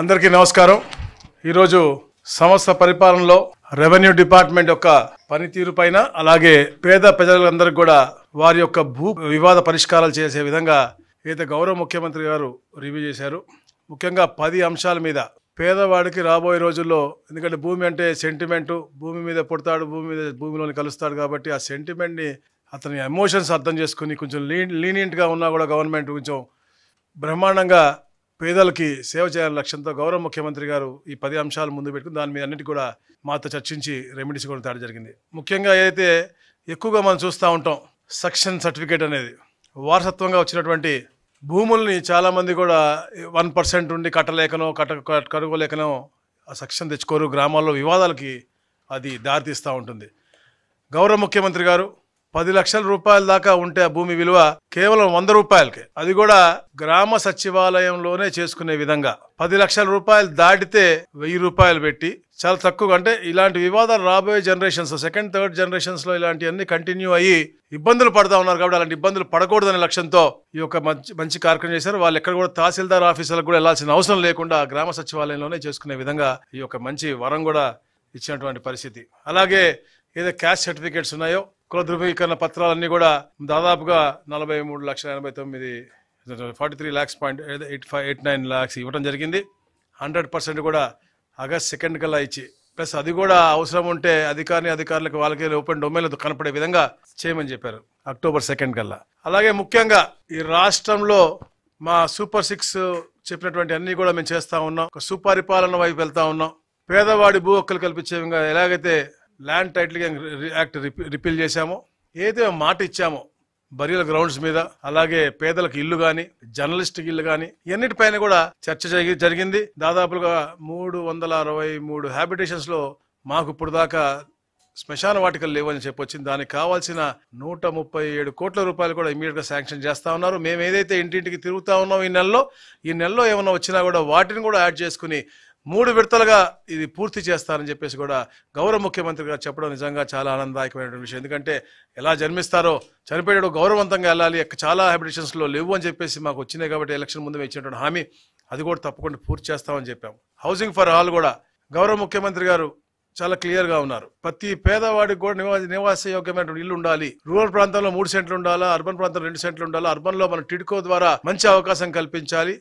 అందరికీ నమస్కారం. ఈరోజు సంస్థ పరిపాలనలో రెవెన్యూ డిపార్ట్మెంట్ యొక్క పనితీరు పైన అలాగే పేద ప్రజలందరికీ కూడా వారి యొక్క భూ వివాద పరిష్కారాలు చేసే విధంగా ఏదైతే గౌరవ ముఖ్యమంత్రి గారు రివ్యూ చేశారు. ముఖ్యంగా 10 అంశాల మీద పేదవాడికి రాబోయే రోజుల్లో, ఎందుకంటే భూమి అంటే సెంటిమెంటు, భూమి మీద పుడతాడు, భూమిలోని కలుస్తాడు కాబట్టి ఆ సెంటిమెంట్ని అతని ఎమోషన్స్ అర్థం చేసుకుని కొంచెం లీనియంట్గా ఉన్నా కూడా గవర్నమెంట్ కొంచెం బ్రహ్మాండంగా పేదలకి సేవ చేయాలని లక్ష్యంతో గౌరవ ముఖ్యమంత్రి గారు ఈ 10 అంశాలు ముందు పెట్టుకుని దాని మీద అన్నిటి కూడా మాతో చర్చించి రెమెడీస్ కూడా తేడం జరిగింది. ముఖ్యంగా ఏదైతే ఎక్కువగా మనం చూస్తూ ఉంటాం సక్షన్ సర్టిఫికేట్ అనేది వారసత్వంగా వచ్చినటువంటి భూముల్ని చాలామంది కూడా 1% ఉండి కట్టుకోలేకనో ఆ సక్షన్ తెచ్చుకోరు. గ్రామాల్లో వివాదాలకి అది దారితీస్తూ ఉంటుంది. గౌరవ ముఖ్యమంత్రి గారు 10 లక్షల రూపాయల దాకా ఉంటే ఆ భూమి విలువ కేవలం 100 రూపాయలకే, అది కూడా గ్రామ సచివాలయంలోనే చేసుకునే విధంగా 10 లక్షల రూపాయలు దాటితే 1000 రూపాయలు పెట్టి చాలా తక్కువ. అంటే ఇలాంటి వివాదాలు రాబోయే జనరేషన్స్, సెకండ్ థర్డ్ జనరేషన్స్లో ఇలాంటివన్నీ కంటిన్యూ అయ్యి ఇబ్బందులు పడతా ఉన్నారు కాబట్టి అలాంటి ఇబ్బందులు పడకూడదనే లక్ష్యంతో ఈ యొక్క మంచి కార్యక్రమం చేశారు. వాళ్ళు ఎక్కడ కూడా తహసీల్దార్ ఆఫీసులకు కూడా వెళ్లాల్సిన అవసరం లేకుండా గ్రామ సచివాలయంలోనే చేసుకునే విధంగా ఈ యొక్క మంచి వరం కూడా ఇచ్చినటువంటి పరిస్థితి. అలాగే ఏదో క్యాస్ట్ సర్టిఫికేట్స్ ఉన్నాయో కుల ధృవీకరణ పత్రాలన్నీ కూడా దాదాపుగా 43,89,43 lakhs ఇవ్వడం జరిగింది. 100% కూడా ఆగస్ట్ 2 కల్లా ఇచ్చి, ప్లస్ అది కూడా అవసరం ఉంటే అధికారులకు వాళ్ళకి ఓపెన్ డొమైన్లో కనపడే విధంగా చేయమని చెప్పారు అక్టోబర్ 2 కల్లా. అలాగే ముఖ్యంగా ఈ రాష్ట్రంలో మా సూపర్ 6 చెప్పినటువంటి అన్ని కూడా మేము చేస్తూ ఉన్నాం. ఒక సుపరిపాలన వైపు వెళ్తా ఉన్నాం. పేదవాడి భూ హక్కులు కల్పించే విధంగా ఎలాగైతే ల్యాండ్ టైటిల్ యాక్ట్ రిపీల్ చేశామో, ఏదైతే మాట ఇచ్చామో బరియల్ గ్రౌండ్స్ మీద, అలాగే పేదలకు ఇల్లు కానీ జర్నలిస్ట్కి ఇల్లు కానీ ఇవన్నిటిపైన కూడా చర్చ జరిగింది. దాదాపుగా 363 హ్యాబిటేషన్స్ లో మాకు ఇప్పుడు దాకా శ్మశాన వాటికలు లేవని చెప్పొచ్చింది. దానికి కావాల్సిన 137 కోట్ల రూపాయలు కూడా ఇమీడియట్ గా శాంక్షన్ చేస్తా ఉన్నారు. మేము ఏదైతే ఇంటింటికి తిరుగుతా ఉన్నాం ఈ నెలలో ఏమైనా వచ్చినా కూడా వాటిని కూడా యాడ్ చేసుకుని 3 విడతలుగా ఇది పూర్తి చేస్తారని చెప్పేసి కూడా గౌరవ ముఖ్యమంత్రి గారు చెప్పడం నిజంగా చాలా ఆనందదాయకమైన విషయం. ఎందుకంటే ఎలా జన్మిస్తారో చనిపోయేటప్పుడు గౌరవవంతంగా వెళ్ళాలి, చాలా హ్యాబిటేషన్స్లో లేవు అని చెప్పేసి మాకు వచ్చినాయి కాబట్టి ఎలక్షన్ ముందు ఇచ్చినటువంటి హామీ అది కూడా తప్పకుండా పూర్తి చేస్తామని చెప్పాం. హౌసింగ్ ఫర్ ఆల్ కూడా గౌరవ ముఖ్యమంత్రి గారు చాలా క్లియర్గా ఉన్నారు. ప్రతి పేదవాడికి కూడా నివాస యోగ్యమైన ఇల్లు ఉండాలి. రూరల్ ప్రాంతంలో 3 సెంట్లు ఉండాలా, అర్బన్ ప్రాంతంలో 2 సెంట్లు ఉండాలా. అర్బన్లో మన టిడ్కో ద్వారా మంచి అవకాశం కల్పించాలి.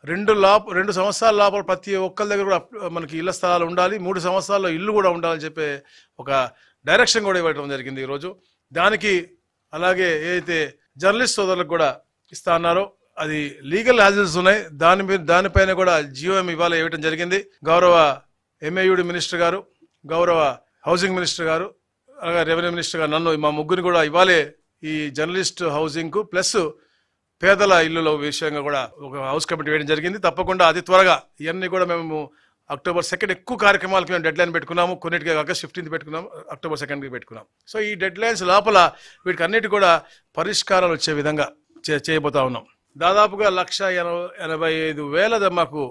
2 సంవత్సరాల లోపల ప్రతి ఒక్కరి దగ్గర కూడా మనకి ఇళ్ల స్థలాలు ఉండాలి. 3 సంవత్సరాల్లో ఇల్లు కూడా ఉండాలని చెప్పే ఒక డైరెక్షన్ కూడా ఇవ్వడం జరిగింది ఈరోజు. దానికి అలాగే ఏదైతే జర్నలిస్ట్ సోదరులకు కూడా ఇస్తా అన్నారో అది లీగల్ హ్యాజిల్స్ ఉన్నాయి, దానిపైన కూడా జియోఎం ఇవాళ ఇవ్వడం జరిగింది. గౌరవ ఎంఏయుడి మినిస్టర్ గారు, గౌరవ హౌసింగ్ మినిస్టర్ గారు, అలాగే రెవెన్యూ మినిస్టర్ గారు, నన్ను మా ముగ్గురిని కూడా ఇవ్వాలే ఈ జర్నలిస్ట్ హౌసింగ్ కు ప్లస్ పేదల ఇల్లుల విషయంగా కూడా ఒక హౌస్ కమిటీ వేయడం జరిగింది. తప్పకుండా అతి త్వరగా ఇవన్నీ కూడా మేము అక్టోబర్ 2 ఎక్కువ కార్యక్రమాలకు మేము డెడ్ లైన్ పెట్టుకున్నాము. కొన్నిటికి ఆగస్ట్ 15 పెట్టుకున్నాము, అక్టోబర్ 2 పెట్టుకున్నాం. సో ఈ డెడ్ లైన్స్ లోపల వీటికి అన్నిటి కూడా పరిష్కారాలు వచ్చే విధంగా చేయబోతా ఉన్నాం. దాదాపుగా 1,85,000 మాకు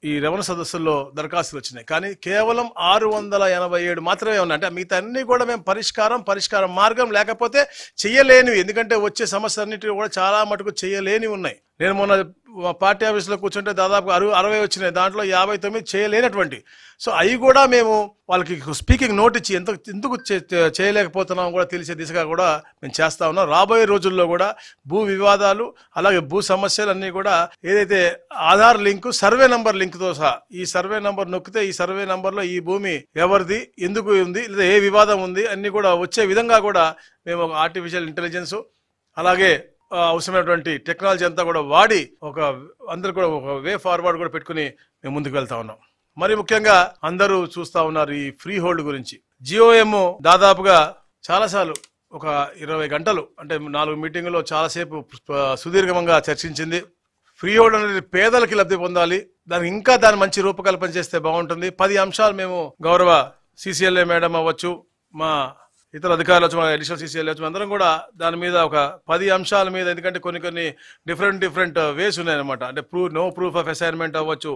ఈ రెవెన్యూ సదస్సుల్లో దరఖాస్తులు వచ్చినాయి, కానీ కేవలం 687 మాత్రమే ఉన్నాయి. అంటే మిగతా అన్ని కూడా మేము పరిష్కారం మార్గం లేకపోతే చెయ్యలేనివి, ఎందుకంటే వచ్చే సమస్య అన్నిటి కూడా చాలా మటుకు చెయ్యలేనివి ఉన్నాయి. నేను మొన్న పార్టీ ఆఫీసులో కూర్చుంటే దాదాపు 60 వచ్చినాయి, దాంట్లో 59 చేయలేనటువంటి. సో అవి కూడా మేము వాళ్ళకి స్పీకింగ్ నోట్ ఇచ్చి ఎందుకు చేయలేకపోతున్నాం కూడా తెలిసే దిశగా కూడా మేము చేస్తా ఉన్నాం. రాబోయే రోజుల్లో కూడా భూ వివాదాలు అలాగే భూ సమస్యలు అన్నీ కూడా ఏదైతే ఆధార్ లింక్, సర్వే నంబర్ లింక్తో సహా, ఈ సర్వే నంబర్ నొక్కితే ఈ సర్వే నంబర్లో ఈ భూమి ఎవరిది, ఎందుకు ఉంది, లేదా ఏ వివాదం ఉంది అన్ని కూడా వచ్చే విధంగా కూడా మేము ఒక ఆర్టిఫిషియల్ ఇంటెలిజెన్స్ అలాగే అవసరమైనటువంటి టెక్నాలజీ అంతా కూడా వాడి అందరూ కూడా ఒక వే ఫార్వర్డ్ కూడా పెట్టుకుని మేము ముందుకు వెళ్తా ఉన్నాం. మరి ముఖ్యంగా అందరూ చూస్తా ఉన్నారు ఈ ఫ్రీ హోల్డ్ గురించి. జియోఎం దాదాపుగా చాలాసార్లు ఒక 20 గంటలు అంటే 4 మీటింగుల్లో చాలాసేపు సుదీర్ఘంగా చర్చించింది. ఫ్రీ హోల్డ్ అనేది పేదలకి లబ్ధి పొందాలి, దాని మంచి రూపకల్పన చేస్తే బాగుంటుంది. 10 అంశాలు మేము గౌరవ సిసిఎల్ఏ మేడం అవ్వచ్చు, మా ఇతర అధికారులు వచ్చి, అడిషనల్ సీసీఎల్ వచ్చి అందరం కూడా దాని మీద ఒక 10 అంశాల మీద, ఎందుకంటే కొన్ని డిఫరెంట్ వేస్ ఉన్నాయన్నమాట. అంటే నో ప్రూఫ్ ఆఫ్ అసైన్మెంట్ అవ్వచ్చు,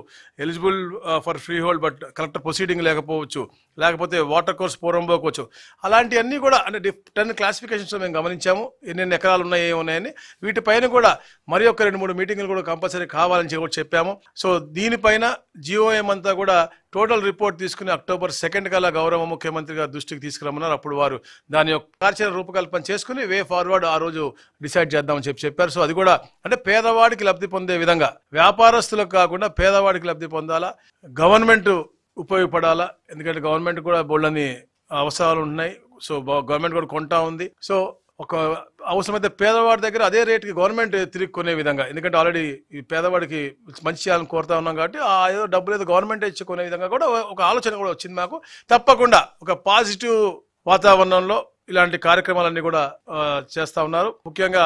eligible for free hold but collector proceeding లేకపోవచ్చు, లేకపోతే వాటర్ కోర్స్ పోరంపోవచ్చు. అలాంటివన్నీ కూడా అంటే 10 క్లాసిఫికేషన్స్ మేము గమనించాము, ఎన్ని ఎకరాలు ఉన్నాయి ఏమున్నాయని. వీటిపైన కూడా మరి ఒక 2-3 మీటింగ్లు కూడా కంపల్సరీ కావాలని కూడా చెప్పాము. సో దీనిపైన జిఓఎం అంతా కూడా టోటల్ రిపోర్ట్ తీసుకుని అక్టోబర్ 2 కల్లా గౌరవ ముఖ్యమంత్రి గారి దృష్టికి తీసుకురమ్మన్నారు. అప్పుడు వారు దాని యొక్క కార్యాచరణ రూపకల్పన చేసుకుని వే ఫార్వర్డ్ ఆ రోజు డిసైడ్ చేద్దామని చెప్పారు. సో అది కూడా అంటే పేదవాడికి లబ్ధి పొందే విధంగా, వ్యాపారస్తులకు కాకుండా పేదవాడికి లబ్ధి పొందాలా, గవర్నమెంట్ ఉపయోగపడాలా. ఎందుకంటే గవర్నమెంట్ కూడా బోల్డని అవసరాలు ఉన్నాయి. సో గవర్నమెంట్ కూడా కొంటా ఉంది. సో ఒక అవసరమైతే పేదవాడి దగ్గర అదే రేటుకి గవర్నమెంట్ తిరిగి కొనే విధంగా, ఎందుకంటే ఆల్రెడీ ఈ పేదవాడికి మంచి చేయాలని కోరుతా ఉన్నాం కాబట్టి ఆ ఏదో డబ్బులు ఏదో గవర్నమెంట్ ఇచ్చి కొనే విధంగా కూడా ఒక ఆలోచన కూడా వచ్చింది మాకు. తప్పకుండా ఒక పాజిటివ్ వాతావరణంలో ఇలాంటి కార్యక్రమాలన్నీ కూడా చేస్తూ ఉన్నారు. ముఖ్యంగా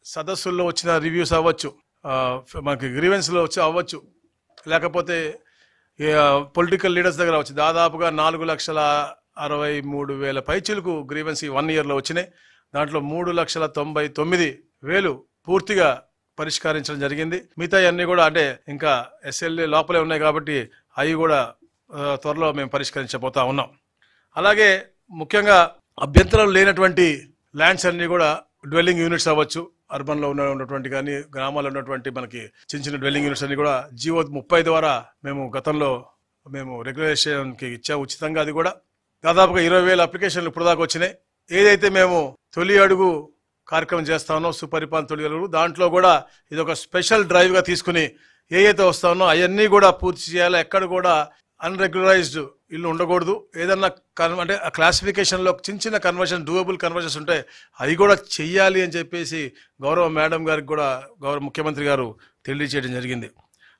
సదస్సుల్లో వచ్చిన రివ్యూస్ అవ్వచ్చు, మనకి గ్రీవెన్స్లో వచ్చి అవ్వచ్చు, లేకపోతే పొలిటికల్ లీడర్స్ దగ్గర అవ్వచ్చు. దాదాపుగా 4,63,000 పైచిలకు గ్రీవెన్స్ ఈ 1 ఇయర్లో వచ్చినాయి. దాంట్లో 3,99,000 పూర్తిగా పరిష్కరించడం జరిగింది. మిగతా అన్ని కూడా అంటే ఇంకా ఎస్ఎల్ఏ లోపలే ఉన్నాయి కాబట్టి అవి కూడా త్వరలో మేము పరిష్కరించబోతా ఉన్నాం. అలాగే ముఖ్యంగా అభ్యంతరాలు లేనటువంటి ల్యాండ్స్ అన్ని కూడా డ్వెల్లింగ్ యూనిట్స్ అవ్వచ్చు, అర్బన్లో ఉన్నటువంటి కానీ గ్రామాల్లో ఉన్నటువంటి మనకి చిన్న డ్వెల్లింగ్ యూనిట్స్ అన్ని కూడా జియో 30 ద్వారా మేము గతంలో రెగ్యులేషన్కి ఇచ్చాము ఉచితంగా. అది కూడా దాదాపుగా 20,000 అప్లికేషన్లు ఇప్పుడు దాకా వచ్చినాయి. ఏదైతే మేము తొలి అడుగు కార్యక్రమం చేస్తా ఉన్నాం, సుపరిపాలన తొలి అడుగు, దాంట్లో కూడా ఇది ఒక స్పెషల్ డ్రైవ్గా తీసుకుని ఏదైతే వస్తా ఉన్నో అవన్నీ కూడా పూర్తి చేయాలి. ఎక్కడ కూడా అన్రెగ్యులరైజ్డ్ ఇల్లు ఉండకూడదు. ఏదన్నా అంటే ఆ క్లాసిఫికేషన్లో చిన్న కన్వర్షన్, డూయబుల్ కన్వర్షన్స్ ఉంటాయి, అవి కూడా చెయ్యాలి అని చెప్పేసి గౌరవ మేడం గారికి కూడా గౌరవ ముఖ్యమంత్రి గారు తెలియజేయడం జరిగింది.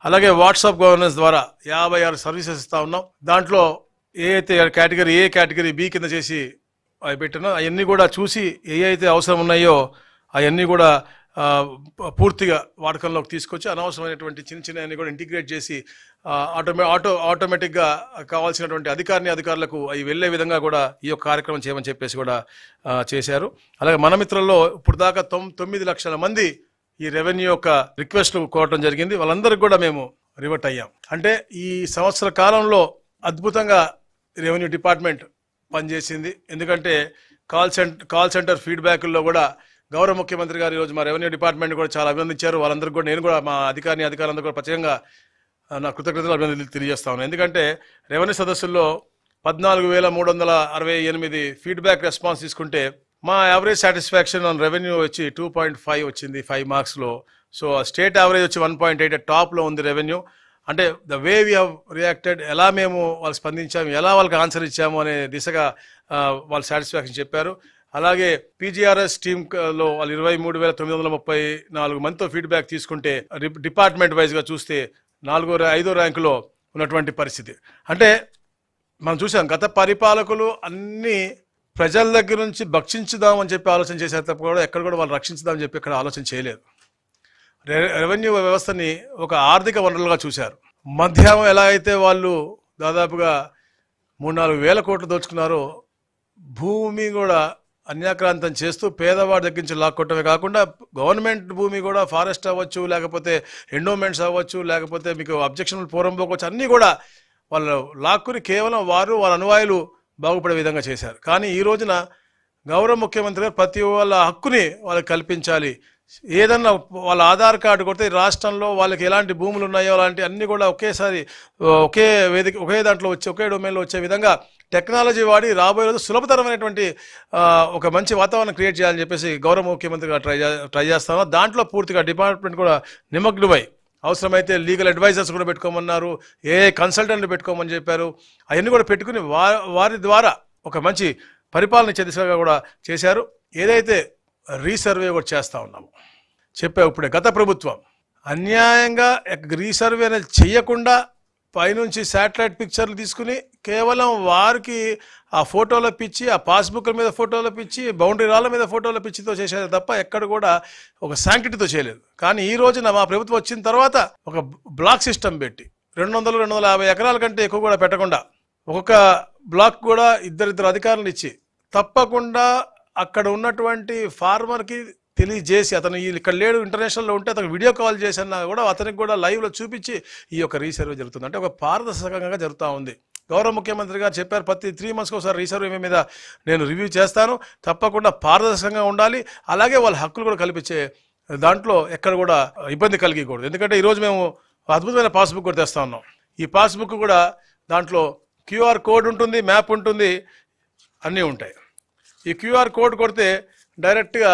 అలాగే వాట్సాప్ గవర్నెన్స్ ద్వారా 56 సర్వీసెస్ ఇస్తా ఉన్నాం. దాంట్లో ఏదైతే కేటగిరీ ఏ, కేటగిరీ బి కింద చేసి అవి పెట్టినా అవన్నీ కూడా చూసి ఏవైతే అవసరం ఉన్నాయో అవన్నీ కూడా పూర్తిగా వాడకంలోకి తీసుకొచ్చి అనవసరమైనటువంటి చిన్నవి కూడా ఇంటిగ్రేట్ చేసి ఆటోమేటిక్గా కావాల్సినటువంటి అధికారులకు అవి వెళ్లే విధంగా కూడా ఈ యొక్క కార్యక్రమం చేయమని చెప్పేసి కూడా చేశారు. అలాగే మన మిత్రుల్లో ఇప్పుడు దాకా 9 లక్షల మంది ఈ రెవెన్యూ యొక్క రిక్వెస్ట్లు కోరటం జరిగింది. వాళ్ళందరికీ కూడా మేము రివర్ట్ అయ్యాం. అంటే ఈ సంవత్సర కాలంలో అద్భుతంగా రెవెన్యూ డిపార్ట్మెంట్ పనిచేసింది. ఎందుకంటే కాల్ సెంటర్ ఫీడ్బ్యాక్ల్లో కూడా గౌరవ ముఖ్యమంత్రి గారు ఈరోజు మా రెవెన్యూ డిపార్ట్మెంట్ కూడా చాలా అభినందించారు. వాళ్ళందరికీ కూడా నేను కూడా మా అధికారులందరూ కూడా ప్రత్యేకంగా నా కృతజ్ఞతలు అభినందనలు తెలియజేస్తా ఉన్నాను. ఎందుకంటే రెవెన్యూ సదస్సుల్లో 14,368 ఫీడ్బ్యాక్ రెస్పాన్స్ తీసుకుంటే మా యావరేజ్ సాటిస్ఫాక్షన్ ఆన్ రెవెన్యూ వచ్చి 2.5 వచ్చింది 5 మార్క్స్లో. సో స్టేట్ యావరేజ్ వచ్చి 1.8 టాప్లో ఉంది రెవెన్యూ. అంటే the way we have reacted, ఎలా మేము వాళ్ళు స్పందించాము, ఎలా వాళ్ళకి ఆన్సర్ ఇచ్చాము అనే దిశగా వాళ్ళు సాటిస్ఫాక్షన్ చెప్పారు. అలాగే పీజీఆర్ఎస్ టీంలో వాళ్ళు 23,934 మందితో ఫీడ్బ్యాక్ తీసుకుంటే డిపార్ట్మెంట్ వైజ్గా చూస్తే 4వ-5వ ర్యాంకులో ఉన్నటువంటి పరిస్థితి. అంటే మనం చూసాం గత పరిపాలకులు అన్ని ప్రజల దగ్గర నుంచి భక్షించుదామని చెప్పి ఆలోచన చేశారు తప్ప కూడా ఎక్కడ కూడా వాళ్ళు రక్షించుదామని చెప్పి ఇక్కడ ఆలోచన చేయలేదు. రెవెన్యూ వ్యవస్థని ఒక ఆర్థిక వనరులుగా చూశారు. మధ్యాహ్నం ఎలా అయితే వాళ్ళు దాదాపుగా 3-4 వేల కోట్లు దోచుకున్నారో, భూమి కూడా అన్యాక్రాంతం చేస్తూ పేదవాడి దగ్గర నుంచి లాక్కొట్టమే కాకుండా గవర్నమెంట్ భూమి కూడా ఫారెస్ట్ అవ్వచ్చు, లేకపోతే ఎండోమెంట్స్ అవ్వచ్చు, లేకపోతే మీకు అబ్జెక్షనబుల్ పోరంపోవచ్చు, అన్నీ కూడా వాళ్ళు లాక్కుని కేవలం వాళ్ళ అనువాయులు బాగుపడే విధంగా చేశారు. కానీ ఈ రోజున గౌరవ ముఖ్యమంత్రి గారు ప్రతి వాళ్ళ హక్కుని వాళ్ళకి కల్పించాలి. ఏదన్నా వాళ్ళ ఆధార్ కార్డు కొడితే రాష్ట్రంలో వాళ్ళకి ఎలాంటి భూములు ఉన్నాయో అలాంటి అన్నీ కూడా ఒకేసారి ఒకే వేదిక ఒకే దాంట్లో వచ్చి ఒకే డొమైన్లో వచ్చే విధంగా టెక్నాలజీ వాడి రాబోయే రోజు సులభతరమైనటువంటి ఒక మంచి వాతావరణం క్రియేట్ చేయాలని చెప్పేసి గౌరవ ముఖ్యమంత్రి గారు ట్రై చేస్తాను. దాంట్లో పూర్తిగా డిపార్ట్మెంట్ కూడా నిమగ్నమై అవసరమైతే లీగల్ అడ్వైజర్స్ కూడా పెట్టుకోమన్నారు, కన్సల్టెంట్లు పెట్టుకోమని చెప్పారు. అవన్నీ కూడా పెట్టుకుని వారి ద్వారా ఒక మంచి పరిపాలన ఇచ్చే దిశగా కూడా చేశారు. ఏదైతే రీసర్వే కూడా చేస్తూ ఉన్నాము చెప్పా ఇప్పుడే, గత ప్రభుత్వం అన్యాయంగా రీసర్వే అనేది చెయ్యకుండా పైనుంచి శాటిలైట్ పిక్చర్లు తీసుకుని కేవలం వారికి ఆ ఫోటోల పిచ్చి, ఆ పాస్బుక్ల మీద ఫోటోల పిచ్చి, బౌండరీ రాళ్ళ మీద ఫోటోల పిచ్చితో చేసేది తప్ప ఎక్కడ కూడా ఒక శాంక్టిటీతో చేయలేదు. కానీ ఈ రోజున మా ప్రభుత్వం వచ్చిన తర్వాత ఒక బ్లాక్ సిస్టమ్ పెట్టి 200-250 ఎకరాల కంటే ఎక్కువ కూడా పెట్టకుండా ఒక్కొక్క బ్లాక్ కూడా ఇద్దరిద్దరు అధికారులు ఇచ్చి తప్పకుండా అక్కడ ఉన్నటువంటి ఫార్మర్కి తెలియజేసి అతను ఇక్కడ లేడు ఇంటర్నేషనల్లో ఉంటే అతను వీడియో కాల్ చేసినా కూడా అతనికి కూడా లైవ్లో చూపించి ఈ యొక్క రీసర్వే జరుగుతుంది. అంటే ఒక పారదర్శకంగా జరుగుతూ ఉంది. గౌరవ ముఖ్యమంత్రి గారు చెప్పారు, ప్రతి 3 monthsకి ఒకసారి రీసర్వే మీద నేను రివ్యూ చేస్తాను, తప్పకుండా పారదర్శకంగా ఉండాలి, అలాగే వాళ్ళ హక్కులు కూడా కల్పించే దాంట్లో ఎక్కడ కూడా ఇబ్బంది కలిగకూడదు. ఎందుకంటే ఈరోజు మేము అద్భుతమైన పాస్బుక్ కూడా తెస్తా ఉన్నాం. ఈ పాస్బుక్ కూడా దాంట్లో క్యూఆర్ కోడ్ ఉంటుంది, మ్యాప్ ఉంటుంది, అన్నీ ఉంటాయి. ఈ క్యూఆర్ కోడ్ కొడితే డైరెక్ట్గా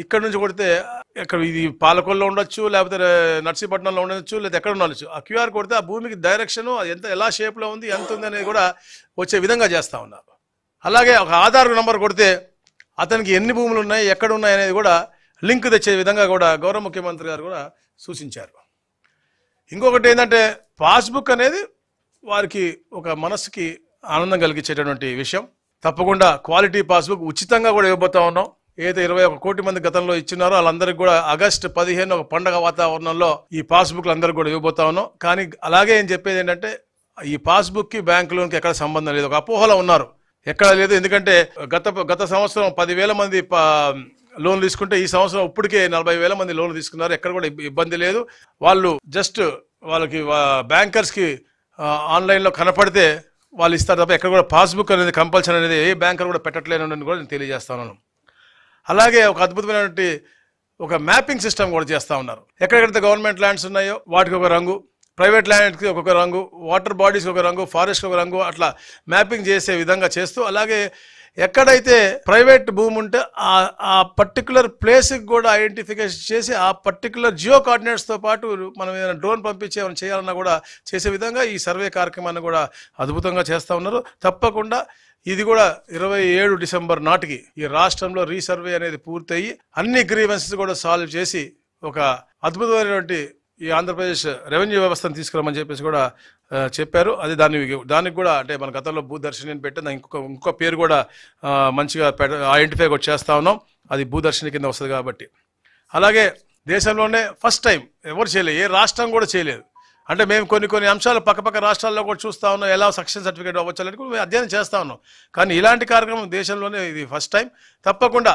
ఇక్కడ నుంచి కొడితే ఎక్కడ ఇది పాలకొల్లో ఉండొచ్చు, లేకపోతే నర్సీపట్నంలో ఉండొచ్చు, లేదా ఎక్కడ ఉండొచ్చు. ఆ క్యూఆర్ కొడితే ఆ భూమికి డైరెక్షన్ అది ఎలా షేప్లో ఉంది, ఎంత ఉంది అనేది కూడా వచ్చే విధంగా చేస్తూ ఉన్నారు. అలాగే ఒక ఆధార్ నెంబర్ కొడితే అతనికి ఎన్ని భూములు ఉన్నాయి, ఎక్కడ ఉన్నాయి అనేది కూడా లింక్ తెచ్చే విధంగా కూడా గౌరవ ముఖ్యమంత్రి గారు కూడా సూచించారు. ఇంకొకటి ఏంటంటే పాస్బుక్ అనేది వారికి ఒక మనసుకి ఆనందం కలిగించేటటువంటి విషయం. తప్పకుండా క్వాలిటీ పాస్బుక్ ఉచితంగా కూడా ఇవ్వబోతా ఉన్నాం. ఏదైతే 21 కోటి మంది గతంలో ఇచ్చినారో వాళ్ళందరికీ కూడా ఆగస్టు 15 ఒక పండగ వాతావరణంలో ఈ పాస్బుక్లు అందరికీ కూడా ఇవ్వబోతా ఉన్నాం. కానీ అలాగే ఏం చెప్పేది ఏంటంటే ఈ పాస్బుక్కి బ్యాంక్ లోన్కి ఎక్కడ సంబంధం లేదు, ఒక అపోహలో ఉన్నారు, ఎక్కడ లేదు. ఎందుకంటే గత సంవత్సరం 10,000 మంది లోన్లు తీసుకుంటే ఈ సంవత్సరం ఇప్పటికే 40,000 మంది లోన్లు తీసుకున్నారు. ఎక్కడ కూడా ఇబ్బంది లేదు. వాళ్ళు జస్ట్ వాళ్ళకి బ్యాంకర్స్కి ఆన్లైన్లో కనపడితే వాళ్ళు ఇస్తారు తప్ప ఎక్కడ కూడా పాస్బుక్ అనేది కంపల్సరీ అనేది ఏ బ్యాంకర్ కూడా పెట్టట్లేనని కూడా నేను తెలియజేస్తాను. అలాగే ఒక అద్భుతమైనటువంటి ఒక మ్యాపింగ్ సిస్టమ్ కూడా చేస్తూ ఉన్నారు. ఎక్కడెక్కడైతే గవర్నమెంట్ ల్యాండ్స్ ఉన్నాయో వాటికి ఒక రంగు, ప్రైవేట్ ల్యాండ్కి ఒక్కొక్క రంగు, వాటర్ బాడీస్కి ఒక రంగు, ఫారెస్ట్కి ఒక రంగు, అట్లా మ్యాపింగ్ చేసే విధంగా చేస్తూ, అలాగే ఎక్కడైతే ప్రైవేట్ భూమి ఉంటే ఆ పర్టికులర్ ప్లేస్కి కూడా ఐడెంటిఫికేషన్ చేసి ఆ పర్టికులర్ జియో కోఆర్డినేట్స్తో పాటు మనం ఏదైనా డ్రోన్ పంపించి ఏమైనా చేయాలన్నా కూడా చేసే విధంగా ఈ సర్వే కార్యక్రమాన్ని కూడా అద్భుతంగా చేస్తూ ఉన్నారు. తప్పకుండా ఇది కూడా 27 డిసెంబర్ నాటికి ఈ రాష్ట్రంలో రీసర్వే అనేది పూర్తయి అన్ని గ్రీవెన్సెస్ కూడా సాల్వ్ చేసి ఒక అద్భుతమైనటువంటి ఈ ఆంధ్రప్రదేశ్ రెవెన్యూ వ్యవస్థను తీసుకురామని చెప్పేసి కూడా చెప్పారు. అది దానికి కూడా అంటే మన గతంలో భూదర్శిని అని పెట్టిన ఇంకొక పేరు కూడా మంచిగా ఐడెంటిఫై కూడా చేస్తూ ఉన్నాం. అది భూదర్శిని కింద వస్తుంది కాబట్టి. అలాగే దేశంలోనే ఫస్ట్ టైం ఎవరు చేయలేదు, ఏ రాష్ట్రం కూడా చేయలేదు. అంటే మేము కొన్ని అంశాలు పక్క రాష్ట్రాల్లో కూడా చూస్తూ ఉన్నాం, ఎలా సక్సెస్ సర్టిఫికేట్ అవ్వచ్చాలని మేము అధ్యయనం చేస్తూ ఉన్నాం. కానీ ఇలాంటి కార్యక్రమం దేశంలోనే ఇది ఫస్ట్ టైం. తప్పకుండా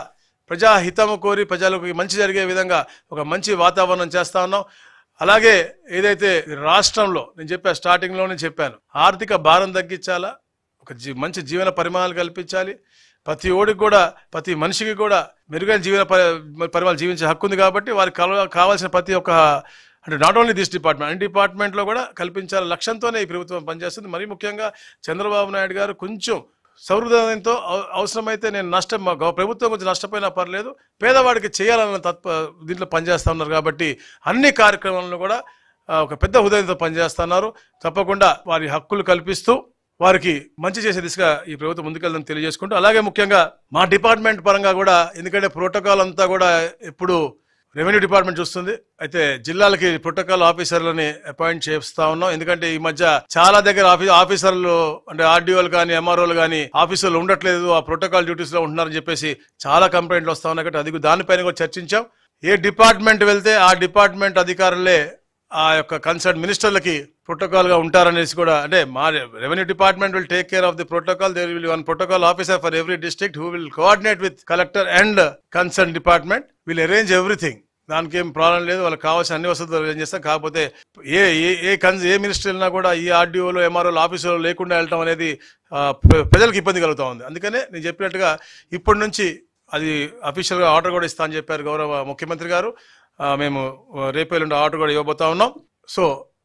ప్రజాహితము కోరి ప్రజలకు మంచి జరిగే విధంగా ఒక మంచి వాతావరణం చేస్తూ ఉన్నాం. అలాగే ఏదైతే రాష్ట్రంలో నేను చెప్పాను, స్టార్టింగ్లోనే చెప్పాను, ఆర్థిక భారం తగ్గించాలా, ఒక మంచి జీవన పరిమాణాలు కల్పించాలి, ప్రతి ఓడికి కూడా ప్రతి మనిషికి కూడా మెరుగైన జీవన పరిమాణాలు జీవించే హక్కు ఉంది. కాబట్టి వారికి కావాల్సిన ప్రతి ఒక్క అంటే నాట్ ఓన్లీ దిస్ డిపార్ట్మెంట్, అన్ని డిపార్ట్మెంట్లో కూడా కల్పించాల లక్ష్యంతోనే ఈ ప్రభుత్వం పనిచేస్తుంది. మరీ ముఖ్యంగా చంద్రబాబు నాయుడు గారు కొంచెం సౌహృదయంతో అవసరమైతే నేను ప్రభుత్వం కొంచెం నష్టపోయినా పర్లేదు, పేదవాడికి చేయాలన్న దీంట్లో పనిచేస్తూ ఉన్నారు. కాబట్టి అన్ని కార్యక్రమాలను కూడా ఒక పెద్ద హృదయంతో పనిచేస్తున్నారు. తప్పకుండా వారి హక్కులు కల్పిస్తూ వారికి మంచి చేసే దిశగా ఈ ప్రభుత్వం ముందుకెళ్దని తెలియజేసుకుంటూ, అలాగే ముఖ్యంగా మా డిపార్ట్మెంట్ పరంగా కూడా, ఎందుకంటే ప్రోటోకాల్ అంతా కూడా ఎప్పుడు రెవెన్యూ డిపార్ట్మెంట్ చూస్తుంది, అయితే జిల్లాలకి ప్రోటోకాల్ ఆఫీసర్లని అపాయింట్ చేస్తా ఉన్నాం. ఎందుకంటే ఈ మధ్య చాలా దగ్గర ఆఫీసర్లు అంటే ఆర్డీఓలు కానీ ఎంఆర్ఓలు కానీ ఆఫీసర్లు ఉండట్లేదు, ఆ ప్రోటోకాల్ డ్యూటీస్ లో ఉంటున్నారని చెప్పేసి చాలా కంప్లైంట్లు వస్తా ఉన్నాయి. కాబట్టి దానిపైన కూడా చర్చించాం. ఏ డిపార్ట్మెంట్ వెళ్తే ఆ డిపార్ట్మెంట్ అధికారులే ఆ యొక్క కన్సర్న్ మినిస్టర్లకి ప్రోటోకాల్ గా ఉంటారనేసి కూడా, అంటే మా revenue department will take care of the protocol. There will one protocol officer for every district who will coordinate with collector and concern department, will arrange everything. దానికి ఏం ప్రాబ్లం లేదు, వాళ్ళకి కావాల్సిన అన్ని వసతులు అరేంజ్ చేస్తాం. కాకపోతే ఏ మినిస్టర్ వెళ్ళినా కూడా ఈ ఆర్డీఓలు ఎంఆర్ఓలు ఆఫీసులు లేకుండా వెళ్ళటం అనేది ప్రజలకు ఇబ్బంది కలుగుతూ ఉంది. అందుకనే నేను చెప్పినట్టుగా ఇప్పటి నుంచి అది అఫీషియల్గా ఆర్డర్ కూడా ఇస్తా అని చెప్పారు గౌరవ ముఖ్యమంత్రి గారు. మేము రేపు ఎల్లుండి ఆర్డర్ కూడా ఇవ్వబోతా ఉన్నాం. సో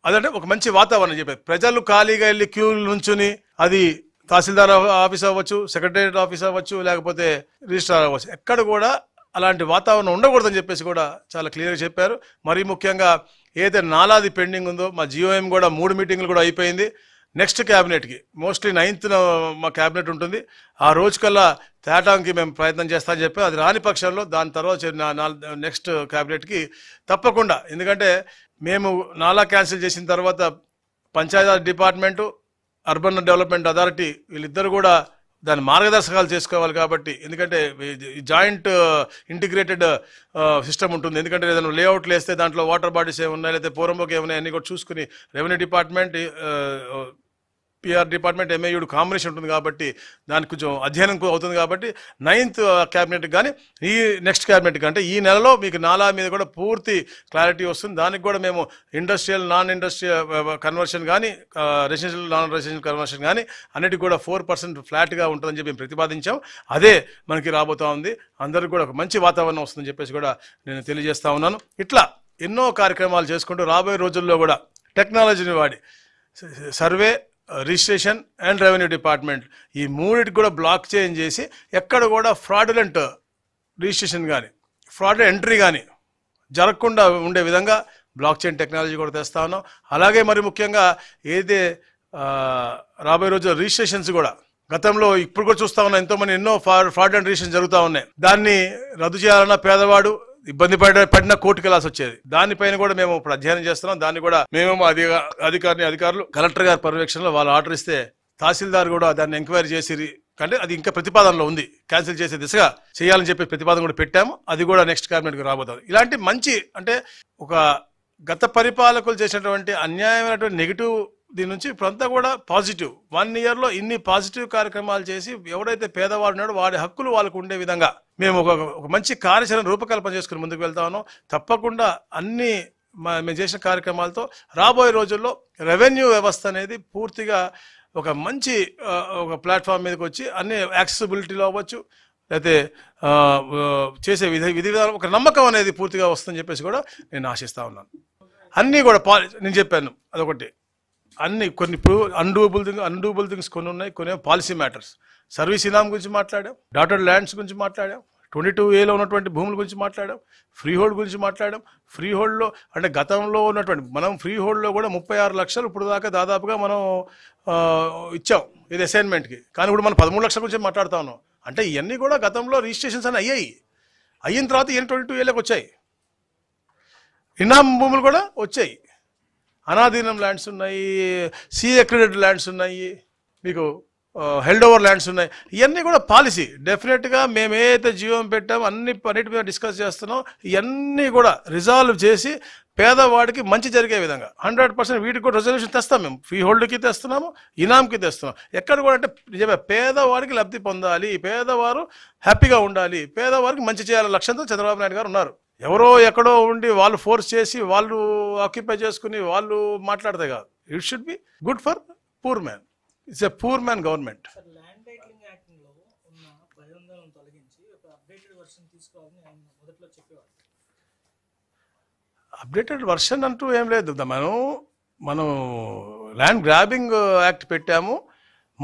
అదంటే ఒక మంచి వాతావరణం చెప్పారు. ప్రజలు ఖాళీగా వెళ్ళి క్యూలు నుంచుని, అది తహసీల్దార్ ఆఫీస్ అవ్వచ్చు, సెక్రటేరియట్ ఆఫీస్ అవ్వచ్చు, లేకపోతే రిజిస్ట్రార్ అవ్వచ్చు, ఎక్కడ కూడా అలాంటి వాతావరణం ఉండకూడదని చెప్పేసి కూడా చాలా క్లియర్గా చెప్పారు. మరీ ముఖ్యంగా ఏదైతే నాలాది పెండింగ్ ఉందో, మా జియోఎం కూడా 3 మీటింగ్లు కూడా అయిపోయింది. నెక్స్ట్ క్యాబినెట్కి మోస్ట్లీ 9th మా క్యాబినెట్ ఉంటుంది, ఆ రోజుకల్లా తేటానికి మేము ప్రయత్నం చేస్తామని చెప్పి, అది రాని పక్షంలో దాని తర్వాత నెక్స్ట్ క్యాబినెట్కి తప్పకుండా. ఎందుకంటే మేము నాలా క్యాన్సిల్ చేసిన తర్వాత Panchayati Raj department, urban development authority వీళ్ళిద్దరు కూడా దాని మార్గదర్శకాలు చేసుకోవాలి. కాబట్టి ఎందుకంటే జాయింట్ ఇంటిగ్రేటెడ్ సిస్టమ్ ఉంటుంది. ఎందుకంటే ఏదైనా లేఅవుట్లు వేస్తే దాంట్లో వాటర్ బాడీస్ ఏమున్నాయి, లేకపోతే పూర్వంలోకి ఏమున్నాయి అన్నీ కూడా చూసుకుని రెవెన్యూ డిపార్ట్మెంట్, పిఆర్ డిపార్ట్మెంట్ ఎంఏయుడు కాంబినేషన్ ఉంటుంది కాబట్టి దానికి కొంచెం అధ్యయనం అవుతుంది కాబట్టి 9th క్యాబినెట్ కానీ ఈ నెక్స్ట్ క్యాబినెట్ అంటే ఈ నెలలో మీకు నాలా మీద కూడా పూర్తి క్లారిటీ వస్తుంది. దానికి కూడా మేము ఇండస్ట్రియల్ నాన్ ఇండస్ట్రియల్ కన్వర్షన్ కానీ రెసిడెన్షియల్ నాన్ రెసిడెన్షియల్ కన్వర్షన్ కానీ అన్నిటికీ కూడా 4% ఫ్లాట్గా ఉంటుందని చెప్పి మేము ప్రతిపాదించాం. అదే మనకి రాబోతా ఉంది. అందరికీ కూడా ఒక మంచి వాతావరణం వస్తుందని చెప్పేసి కూడా నేను తెలియజేస్తా ఉన్నాను. ఇట్లా ఎన్నో కార్యక్రమాలు చేసుకుంటూ రాబోయే రోజుల్లో కూడా టెక్నాలజీని వాడి survey, registration and revenue department ఈ మూడింటికి కూడా బ్లాక్ చేంజ్ చేసి ఎక్కడ కూడా ఫ్రాడులెంట్ రిజిస్ట్రేషన్ కానీ ఫ్రాడ్ ఎంట్రీ కానీ జరగకుండా ఉండే విధంగా బ్లాక్ చైన్ టెక్నాలజీ కూడా తెస్తా ఉన్నాం. అలాగే మరి ముఖ్యంగా ఏదైతే రాబోయే రోజు రిజిస్ట్రేషన్స్ కూడా గతంలో ఇప్పుడు కూడా చూస్తా ఉన్నాం, ఎంతోమంది ఎన్నో ఫ్రాడ్ అండ్ రిజిస్ట్రేషన్ జరుగుతూ ఉన్నాయి. దాన్ని రద్దు చేయాలన్న పేదవాడు ఇబ్బంది పడిన కోర్టుకు వెళ్ళాల్సి వచ్చేది. దానిపైన కూడా మేము ఇప్పుడు అధ్యయనం చేస్తున్నాం. దాన్ని కూడా మేము అధికారులు కలెక్టర్ గారి పర్యవేక్షణలో వాళ్ళు ఆర్డర్ ఇస్తే తహసీల్దార్ కూడా దాన్ని ఎంక్వైరీ చేసి అంటే అది ఇంకా ప్రతిపాదనలో ఉంది, క్యాన్సిల్ చేసే దిశగా చేయాలని చెప్పి ప్రతిపాదన కూడా పెట్టాము. అది కూడా నెక్స్ట్ క్యాబినెట్కి రాబోతుంది. ఇలాంటి మంచి అంటే ఒక గత పరిపాలకులు చేసినటువంటి అన్యాయమైనటువంటి నెగిటివ్ దీని నుంచి ఇప్పుడంతా కూడా పాజిటివ్ 1 yearలో ఇన్ని పాజిటివ్ కార్యక్రమాలు చేసి ఎవడైతే పేదవాడు ఉన్నాడో వాడి హక్కులు వాళ్ళకు ఉండే విధంగా మేము ఒక మంచి కార్యాచరణ రూపకల్పన చేసుకుని ముందుకు వెళ్తా ఉన్నాం. తప్పకుండా అన్ని మేము చేసిన కార్యక్రమాలతో రాబోయే రోజుల్లో రెవెన్యూ వ్యవస్థ అనేది పూర్తిగా ఒక మంచి ఒక ప్లాట్ఫామ్ మీదకి వచ్చి అన్ని యాక్సెసిబిలిటీలో అవ్వచ్చు, లేకపోతే చేసే విధి విధానం ఒక నమ్మకం అనేది పూర్తిగా వస్తుందని చెప్పేసి కూడా నేను ఆశిస్తా ఉన్నాను. అన్నీ కూడా నేను చెప్పాను అదొకటి, అన్ని కొన్ని అన్డూబుల్ థింగ్స్ కొన్ని ఉన్నాయి, కొన్ని పాలసీ మ్యాటర్స్. సర్వీస్ ఇనాం గురించి మాట్లాడాం, డాటెడ్ ల్యాండ్స్ గురించి మాట్లాడాం, 22A ఉన్నటువంటి భూముల గురించి మాట్లాడాం, ఫ్రీ హోల్డ్ గురించి మాట్లాడాం. ఫ్రీ హోల్డ్లో అంటే గతంలో ఉన్నటువంటి మనం ఫ్రీ హోల్డ్లో కూడా 36 లక్షలు ఇప్పుడు దాకా దాదాపుగా మనం ఇచ్చాం ఇది అసైన్మెంట్కి. కానీ ఇప్పుడు మనం 13 లక్షల గురించి మాట్లాడుతా ఉన్నాం. అంటే ఇవన్నీ కూడా గతంలో రిజిస్ట్రేషన్స్ అని అయిన తర్వాత 22Aలోకి వచ్చాయి. ఇనాం భూములు కూడా వచ్చాయి, అనాధీనం ల్యాండ్స్ ఉన్నాయి, అక్రెడిటెడ్ ల్యాండ్స్ ఉన్నాయి, మీకు హెల్డ్ ఓవర్ ల్యాండ్స్ ఉన్నాయి. ఇవన్నీ కూడా పాలసీ డెఫినెట్గా మేము ఏదైతే జీవం పెట్టామో అన్నిటి మీద డిస్కస్ చేస్తున్నాం. ఇవన్నీ కూడా రిజాల్వ్ చేసి పేదవాడికి మంచి జరిగే విధంగా 100% వీటికి కూడా రెజల్యూషన్ తెస్తాం. మేము ఫ్రీ హోల్డ్కి తెస్తున్నాము, ఇనాంకి తెస్తున్నాం. ఎక్కడ కూడా అంటే నిజమే పేదవాడికి లబ్ధి పొందాలి, పేదవారు హ్యాపీగా ఉండాలి, పేదవారికి మంచి చేయాలనే లక్ష్యంతో చంద్రబాబు నాయుడు గారు ఉన్నారు. ఎవరో ఎక్కడో ఉండి వాళ్ళు ఫోర్స్ చేసి వాళ్ళు ఆక్యుపై చేసుకుని వాళ్ళు మాట్లాడితే కాదు. It should be good for poor man. It's a poor man government. Updated version అంటూ ఏం లేదు. మనం ల్యాండ్ గ్రాబింగ్ యాక్ట్ పెట్టాము,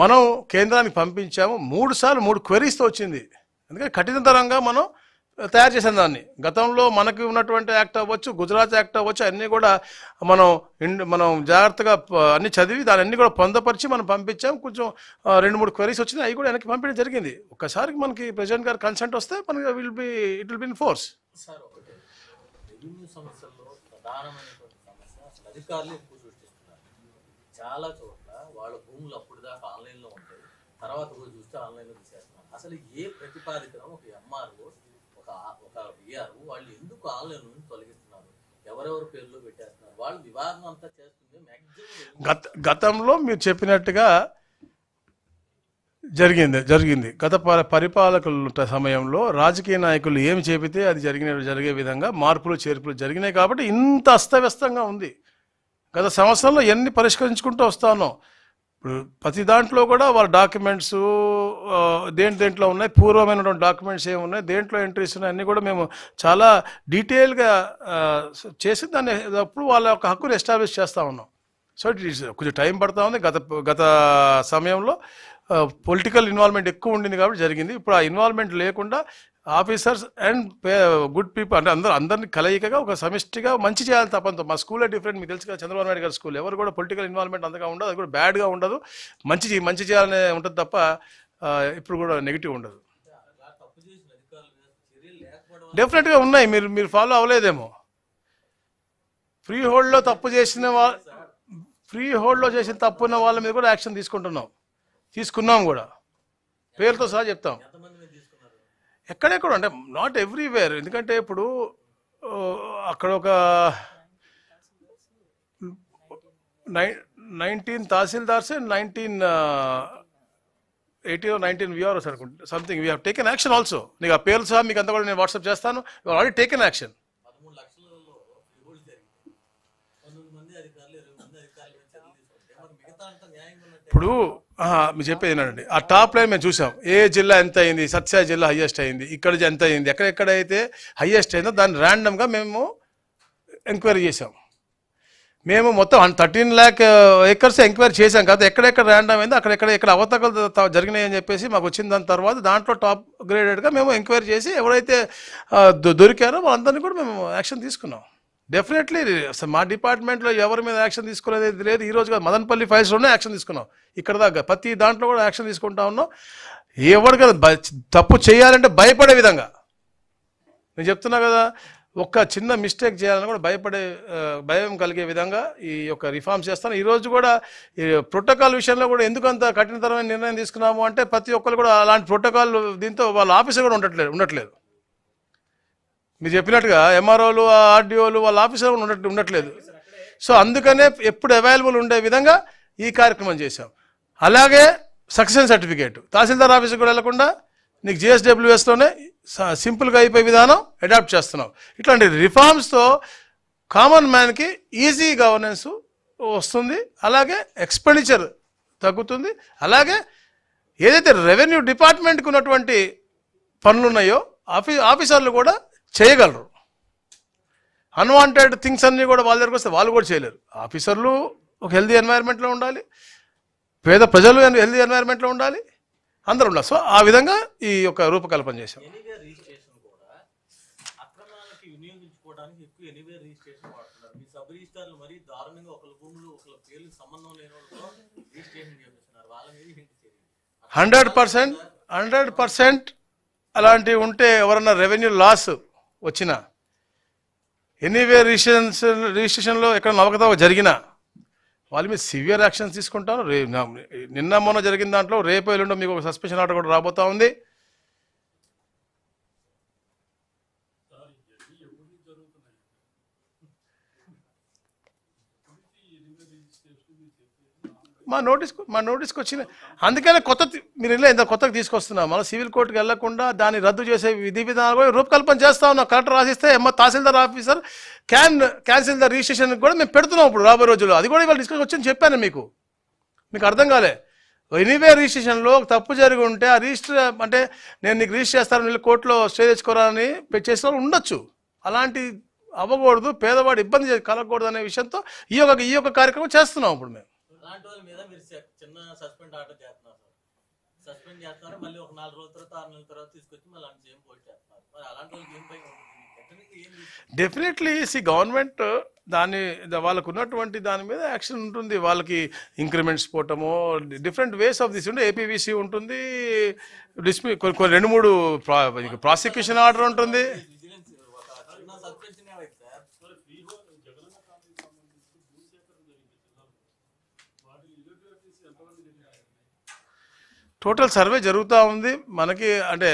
మనం కేంద్రానికి పంపించాము. 3 సార్లు 3 క్వెరీస్తో వచ్చింది. ఎందుకంటే కఠినతరంగా మనం తయారు చేసిన దాన్ని గతంలో మనకి ఉన్నటువంటి యాక్ట్ అవ్వచ్చు, గుజరాత్ యాక్ట్ అవ్వచ్చు, అన్నీ కూడా మనం జాగ్రత్తగా అన్ని చదివి దాన్ని అన్ని కూడా పొందపరిచి మనం పంపించాం. కొంచెం 2-3 క్వరీస్ వచ్చినాయి, అవి కూడా వెనక్కి పంపించడం జరిగింది. ఒక్కసారికి మనకి ప్రెసిడెంట్ గారు కన్సెంట్ వస్తే మనకి it will be in force. చాలా చోట్ల వాళ్ళ భూములు అప్పుడు దాకా ఆన్లైన్లో ఉంటాయి, తర్వాత రోజు చూస్తే ఆన్లైన్లో తీసేస్తున్నారు. అసలు ఏ ప్రతిపాదికను ఒక ఎంఆర్ఓ ఒక విఆర్ఓ వాళ్ళు ఎందుకు ఆన్లైన్ నుంచి తొలగిస్తున్నారు, ఎవరెవరు పేర్లు పెట్టేస్తున్నారు, వాళ్ళు వివాదం అంతా చేస్తుంది. గతంలో మీరు చెప్పినట్టుగా జరిగింది గత పరిపాలకుల సమయంలో రాజకీయ నాయకులు ఏమి చెబితే అది జరిగే విధంగా మార్పులు చేర్పులు జరిగినాయి కాబట్టి ఇంత అస్తవ్యస్తంగా ఉంది. గత సంవత్సరంలో ఎన్ని పరిష్కరించుకుంటూ వస్తానో ఇప్పుడు ప్రతి దాంట్లో కూడా వాళ్ళ డాక్యుమెంట్స్ దేంట్లో ఉన్నాయి, పూర్వమైనటువంటి డాక్యుమెంట్స్ ఏమున్నాయి, దేంట్లో ఎంట్రీస్ ఉన్నాయి, అన్నీ కూడా మేము చాలా డీటెయిల్గా చేసి దాన్ని అప్పుడు వాళ్ళ యొక్క హక్కును ఎస్టాబ్లిష్ చేస్తూ ఉన్నాం. సో ఇట్ ఈస్ కొంచెం టైం పడతా ఉంది. గత సమయంలో పొలిటికల్ ఇన్వాల్వ్మెంట్ ఎక్కువ ఉండింది కాబట్టి జరిగింది. ఇప్పుడు ఆ ఇన్వాల్వ్మెంట్ లేకుండా ఆఫీసర్స్ అండ్ గుడ్ పీపుల్ అంటే అందరినీ కలయికగా ఒక సమిష్టిగా మంచి చేయాలి తప్పంతో. మా స్కూలే డిఫరెంట్, మీకు తెలుసు కదా చంద్రబాబు నాయుడు గారి స్కూల్. ఎవరు కూడా పొలిటికల్ ఇన్వాల్వ్మెంట్ అంతగా ఉండదు, అది కూడా బ్యాడ్గా ఉండదు, మంచి చేయాలనే ఉంటుంది తప్ప ఇప్పుడు కూడా నెగిటివ్ ఉండదు. డెఫినెట్గా ఉన్నాయి, మీరు ఫాలో అవ్వలేదేమో. ఫ్రీ హోల్డ్లో చేసిన తప్పున్న వాళ్ళ మీద కూడా యాక్షన్ తీసుకున్నాం కూడా, పేరుతో సహా చెప్తాం. ఎక్కడెక్కడ అంటే నాట్ ఎవ్రీవేర్. ఎందుకంటే ఇప్పుడు అక్కడ ఒక 19 tahsildars 19 we are something we have taken action also. నీకు ఆ పేర్లు సహా మీకు అంతా కూడా నేను వాట్సాప్ చేస్తాను. Already taken action. 13 లక్షలలో రివోల్ట్ జరిగింది. 19 మంది అధికారులు 20 మంది అధికారులు చర్యలు తీసుకుంటే మరి మిగతా అంతా న్యాయంగా ఉన్నట్టే. ఇప్పుడు మీరు చెప్పేది ఏంటండి, ఆ టాప్ లైన్ మేము చూసాం. ఏ జిల్లా ఎంత అయింది, సత్యసాయి జిల్లా హైయెస్ట్ అయింది, ఇక్కడ ఎంత అయింది, ఎక్కడెక్కడైతే హైయెస్ట్ అయిందో దాన్ని ర్యాండమ్గా మేము ఎంక్వైరీ చేసాం. మేము మొత్తం 13 lakh acres ఎంక్వైరీ చేశాం కదా, ఎక్కడెక్కడ ర్యాండమ్ అయిందో ఎక్కడ అవతకలు జరిగినాయి అని చెప్పేసి మాకు వచ్చిన దాని తర్వాత దాంట్లో టాప్ గ్రేడెడ్గా మేము ఎంక్వైరీ చేసి ఎవరైతే దొరికారో వాళ్ళందరినీ కూడా మేము యాక్షన్ తీసుకున్నాం. డెఫినెట్లీ మా డిపార్ట్మెంట్లో ఎవరి మీద యాక్షన్ తీసుకునేది లేదు. ఈ రోజు మదనపల్లి ఫైల్స్లోనే యాక్షన్ తీసుకున్నాం. ఇక్కడ దాకా ప్రతి దాంట్లో కూడా యాక్షన్ తీసుకుంటా ఉన్నాం. ఎవరు కదా తప్పు చేయాలంటే భయపడే విధంగా నేను చెప్తున్నా కదా, ఒక్క చిన్న మిస్టేక్ చేయాలని కూడా భయం కలిగే విధంగా ఈ యొక్క రిఫార్మ్స్ చేస్తాను. ఈరోజు కూడా ఈ ప్రోటోకాల్ విషయంలో కూడా ఎందుకు అంత కఠినతరమైన నిర్ణయం తీసుకున్నాము అంటే ప్రతి ఒక్కరు కూడా అలాంటి ప్రోటోకాల్ దీంతో వాళ్ళ ఆఫీసర్ కూడా ఉండట్లేదు. మీరు చెప్పినట్టుగా ఎంఆర్ఓలు ఆర్డీఓలు వాళ్ళ ఆఫీసర్ కూడా ఉండట్లేదు. సో అందుకనే ఎప్పుడు అవైలబుల్ ఉండే విధంగా ఈ కార్యక్రమం చేశాం. అలాగే సక్సెస్ సర్టిఫికేట్ తహసీల్దార్ ఆఫీస్కి కూడా వెళ్లకుండా నీకు జిఎస్డబ్ల్యూఎస్లోనే సింపుల్గా అయిపోయే విధానం అడాప్ట్ చేస్తున్నాం. ఇట్లాంటి రిఫార్మ్స్తో కామన్ మ్యాన్కి ఈజీ గవర్నెన్స్ వస్తుంది. అలాగే ఎక్స్పెండిచర్ తగ్గుతుంది. అలాగే ఏదైతే రెవెన్యూ డిపార్ట్మెంట్కి ఉన్నటువంటి పనులు ఉన్నాయో ఆఫీసర్లు కూడా చేయగలరు. అన్వాంటెడ్ థింగ్స్ అన్నీ కూడా వాళ్ళ దగ్గరకు వస్తే వాళ్ళు కూడా చేయలేరు. ఆఫీసర్లు ఒక హెల్దీ ఎన్వైర్న్మెంట్లో ఉండాలి, పేద ప్రజలు హెల్దీ ఎన్వైర్న్మెంట్లో ఉండాలి, అందరూ ఉండాలి. సో ఆ విధంగా ఈ యొక్క రూపకల్పన చేశాం. ఎనీవేర్ రిజిస్ట్రేషన్ కూడా అక్రమాలకి వినియోగించుకోవడానికి ఎక్కువ ఎనీవేర్ రిజిస్ట్రేషన్ వాడుతున్నారు. మీ సబ్ రిజిస్టార్లు మరీ దారుణంగా ఒకళ్ళ భూములు ఒకళ్ళ పేర్లు సంబంధం లేని వాళ్ళతో రిజిస్ట్రేషన్ చేస్తున్నారు. వాళ్ళ మీద ఏంటి చర్య? 100% అలాంటివి ఉంటే ఎవరన్నా రెవెన్యూ లాస్ వచ్చినా ఎనీవే రిజిస్ట్రేషన్లో ఎక్కడ అవకతవక జరిగినా వాళ్ళ మీద సివియర్ యాక్షన్స్ తీసుకుంటాను. నిన్న మొన్న జరిగిన దాంట్లో రేపు ఎల్లుండో మీకు ఒక సస్పెన్షన్ ఆర్డర్ కూడా రాబోతా ఉంది. మా నోటీస్కి వచ్చిన అందుకనే మీరు ఎంత కొత్తగా తీసుకొస్తున్నాం. మళ్ళీ సివిల్ కోర్టుకి వెళ్లకుండా దాన్ని రద్దు చేసే విధి విధానాలు కూడా రూపకల్పన చేస్తా ఉన్నాం. కలెక్టర్ రాసిస్తే తహసీల్దార్ ఆఫీసర్ క్యాన్సిల్ ద రిజిస్ట్రేషన్ కూడా మేము పెడుతున్నాం ఇప్పుడు రాబోయే రోజుల్లో. అది కూడా ఇవాళ డిస్కస్ వచ్చి చెప్పాను మీకు అర్థం కాలే. ఎనీవే రిజిస్ట్రేషన్లో తప్పు జరిగి ఉంటే ఆ రిజిస్టర్ అంటే నేను నీకు రిజిస్టర్ చేస్తాను వీళ్ళు కోర్టులో స్టే తెచ్చుకోవాలని చేసిన వాళ్ళు ఉండొచ్చు. అలాంటి అవ్వకూడదు, పేదవాడు ఇబ్బంది కలగకూడదు అనే విషయంతో ఈ యొక్క కార్యక్రమం చేస్తున్నాం ఇప్పుడు మేము. అలాంటి వాళ్ళ మీద మీరు చిన్న సస్పెండ్ ఆర్డర్ చేస్తున్నారు. సస్పెండ్ చేస్తున్నారు, మళ్ళీ ఒక 4 రోజుల తర్వాత 6 నెలల తర్వాత తీసుకొచ్చి మళ్ళీ అంత సేమ్ పోస్ట్ చేస్తున్నారు. మరి అలాంటి వాళ్ళకి ఏం పైన డెఫినెట్లీ గవర్నమెంట్ దాన్ని వాళ్ళకు ఉన్నటువంటి దాని మీద యాక్షన్ ఉంటుంది. వాళ్ళకి ఇంక్రిమెంట్స్ పోవటము డిఫరెంట్ వేస్ ఆఫ్ దిస్ ఉంటే ఏపీవీసీ ఉంటుంది, కొన్ని 2-3 ప్రాసిక్యూషన్ ఆర్డర్ ఉంటుంది. టోటల్ సర్వే జరుగుతూ ఉంది మనకి. అంటే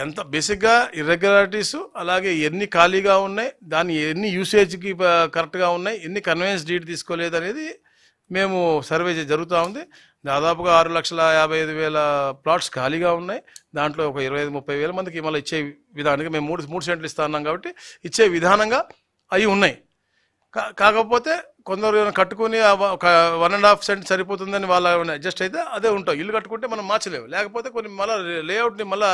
ఎంత బేసిక్గా ఇర్రెగ్యులారిటీస్, అలాగే ఎన్ని ఖాళీగా ఉన్నాయి, దాని ఎన్ని యూసేజ్కి కరెక్ట్గా ఉన్నాయి, ఎన్ని కన్వెన్స్ డీడ్ తీసుకోలేదు అనేది మేము సర్వే జరుగుతూ ఉంది. దాదాపుగా 6,55,000 ప్లాట్స్ ఖాళీగా ఉన్నాయి. దాంట్లో ఒక 25-30 వేల మందికి మళ్ళీ ఇచ్చే విధానంగా మేము 3 సెంట్లు ఇస్తా ఉన్నాం కాబట్టి ఇచ్చే విధానంగా అవి ఉన్నాయి. కాకపోతే కొందరు కట్టుకుని ఒక 1.5 సెంట్ సరిపోతుందని వాళ్ళ అడ్జస్ట్ అయితే అదే ఉంటాం. ఇల్లు కట్టుకుంటే మనం మార్చలేము. లేకపోతే కొన్ని మళ్ళీ లేఅవుట్ని మళ్ళీ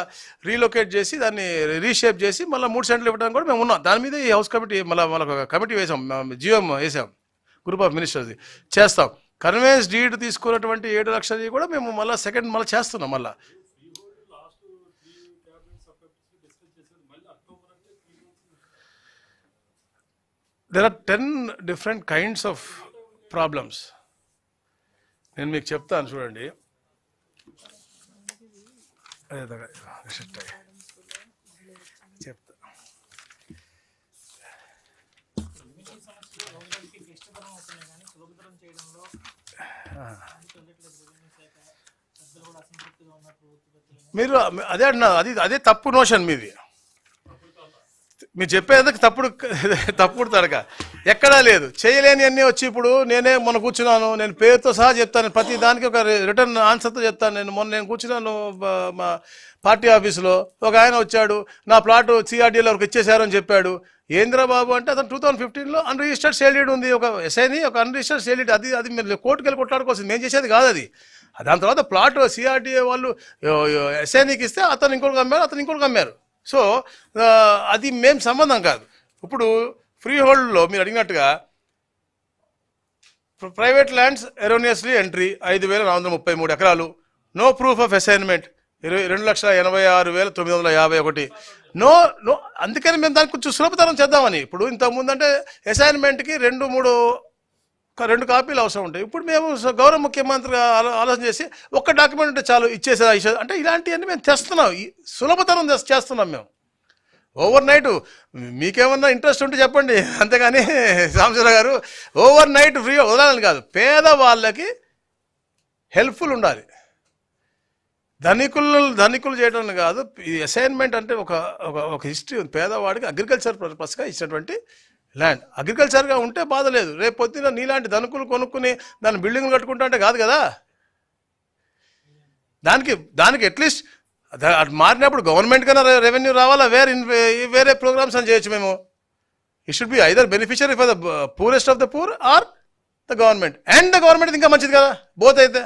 రీలొకేట్ చేసి దాన్ని రీషేప్ చేసి మళ్ళీ 3 సెంట్లు ఇవ్వడానికి కూడా మేము ఉన్నాం. దాని మీద ఈ హౌస్ కమిటీ మళ్ళీ కమిటీ వేసాం, జీఎం వేసాం, గ్రూప్ ఆఫ్ మినిస్టర్స్ చేస్తాం. కన్వెన్స్ డీడ్ తీసుకున్నటువంటి 7 లక్షలు కూడా మేము మళ్ళీ మళ్ళీ చేస్తున్నాం. మళ్ళీ there are 10 different kinds of problems. నేను మీకు చెప్తాను చూడండి. చెప్తా మీరు అదే అన్నారు, అదే తప్పు నోషన్ మీది. మీరు చెప్పేందుకు తప్పుడు తడక. ఎక్కడా లేదు. చేయలేని అన్నీ వచ్చి ఇప్పుడు నేనే మొన్న కూర్చున్నాను, నేను పేరుతో సహా చెప్తాను, ప్రతి దానికి ఒక రిటర్న్ ఆన్సర్తో చెప్తాను. నేను కూర్చున్నాను మా పార్టీ ఆఫీసులో, ఒక ఆయన వచ్చాడు, నా ప్లాట్ సిఆర్డీలో వరకు ఇచ్చేశారు అని చెప్పాడు. ఏంద్రబాబు అంటే అతను 2015లో అన్రిజిస్టర్డ్ సేల్ డీడ్ ఉంది, ఒక ఎస్ఐని ఒక అన్రిజిస్టర్డ్ సేల్ డీడ్, అది మీరు కోర్టుకు వెళ్ళి కొట్లాడుకోవాల్సింది, మేము చేసేది కాదు అది. దాని తర్వాత ప్లాట్ సిఆర్డీఏ వాళ్ళు ఎస్ఐనికి ఇస్తే అతను ఇంకొకరికి అమ్మారు, అతను ఇంకొకరికి అమ్మారు. సో అది మేము సంబంధం కాదు. ఇప్పుడు ఫ్రీ హోల్డ్లో మీరు అడిగినట్టుగా ప్రైవేట్ ల్యాండ్స్ ఎరోనియస్లీ ఎంట్రీ 5,433 ఎకరాలు, no proof of assignment 2,86,951. No అందుకని మేము దానికి కొంచెం సులభతరం చేద్దామని. ఇప్పుడు ఇంతకుముందు అంటే అసైన్మెంట్కి 2 కాపీలు అవసరం ఉంటాయి. ఇప్పుడు మేము గౌరవ ముఖ్యమంత్రిగా ఆలోచన చేసి ఒక్క డాక్యుమెంట్ ఉంటే చాలు ఇచ్చేసా అంటే ఇలాంటివన్నీ మేము తెస్తున్నాం, సులభతరం చేస్తున్నాం మేము. ఓవర్ నైట్ మీకేమన్నా ఇంట్రెస్ట్ ఉంటే చెప్పండి, అంతేగాని సాంబశివరావు గారు ఓవర్ నైట్ ఫ్రీ వదలాలని కాదు. పేదవాళ్ళకి హెల్ప్ఫుల్ ఉండాలి, ధనికులు చేయడం కాదు. ఈ అసైన్మెంట్ అంటే ఒక హిస్టరీ ఉంది. పేదవాడికి అగ్రికల్చర్ పర్పస్గా ఇచ్చినటువంటి ల్యాండ్, అగ్రికల్చర్గా ఉంటే బాధ లేదు. రేపు పొద్దున నీలాంటి ధనికులు కొనుక్కుని దాని బిల్డింగ్లు కట్టుకుంటా అంటే కాదు కదా. దానికి అట్లీస్ట్ మారినప్పుడు గవర్నమెంట్ కన్నా రెవెన్యూ రావాలా, వేరే ప్రోగ్రామ్స్ అని చేయొచ్చు మేము. It should be either beneficiary for the purest of the poor or the government, and the government ఇంకా మంచిది కదా బోత్ అయితే.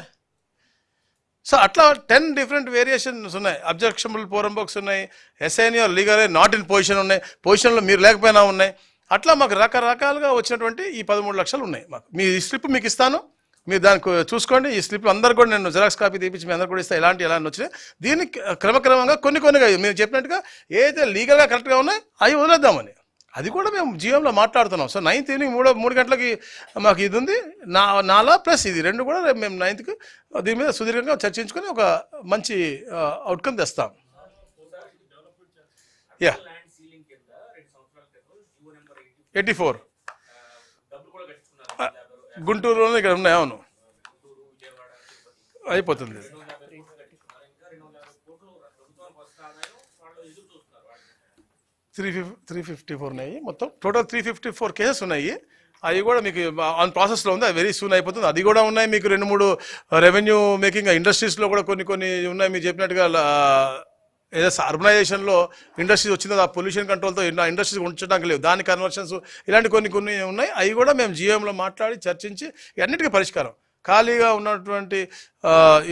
సో అట్లా 10 డిఫరెంట్ వేరియేషన్స్ ఉన్నాయి. అబ్జెక్షనబుల్ పోరంబోక్స్ ఉన్నాయి, ఎస్ఐని లీగల్ నాట్ ఇన్ పొజిషన్ ఉన్నాయి, పొజిషన్లో మీరు లేకపోయినా ఉన్నాయి. అట్లా మాకు రకరకాలుగా వచ్చినటువంటి ఈ 13 లక్షలు ఉన్నాయి. మాకు మీ స్లిప్ మీకు ఇస్తాను, మీరు దానికి చూసుకోండి. ఈ స్లిప్లు అందరు కూడా నేను జిరాక్స్ కాపీ తీపించి మీ అందరు కూడా ఇస్తాను, ఎలాంటి వచ్చినాయి. దీన్ని క్రమక్రమంగా కొన్నిగా మీరు చెప్పినట్టుగా ఏదైతే లీగల్గా కరెక్ట్గా ఉన్నాయో అవి వదిలేద్దామని, అది కూడా మేము జీఎంలో మాట్లాడుతున్నాం. సో 9th ఈవినింగ్ 3 గంటలకి మాకు ఇది ఉంది, నాలా ప్లస్ ఇది 2 కూడా మేము 9th దీని మీద సుదీర్ఘంగా చర్చించుకొని ఒక మంచి అవుట్కమ్ తెస్తాం. యా 84 గుంటూరులో ఇక్కడ ఉన్నాయి. అవును, అయిపోతుంది. 354 ఉన్నాయి మొత్తం, టోటల్ 354 కేసెస్ ఉన్నాయి. అవి కూడా మీకు ఆన్ ప్రాసెస్లో ఉంది, అది వెరీ సూన్ అయిపోతుంది. అది కూడా ఉన్నాయి. మీకు 2-3 రెవెన్యూ మేకింగ్ ఇండస్ట్రీస్లో కూడా కొన్ని ఉన్నాయి. మీరు చెప్పినట్టుగా ఏదో అర్బనైజేషన్లో ఇండస్ట్రీస్ వచ్చిందో ఆ పొల్యూషన్ కంట్రోల్తో ఇండస్ట్రీస్ ఉంచడానికి లేవు, దాని కన్వర్షన్స్ ఇలాంటి కొన్ని ఉన్నాయి. అవి కూడా మేము జీఎంలో మాట్లాడి చర్చించి అన్నిటికీ పరిష్కారం. ఖాళీగా ఉన్నటువంటి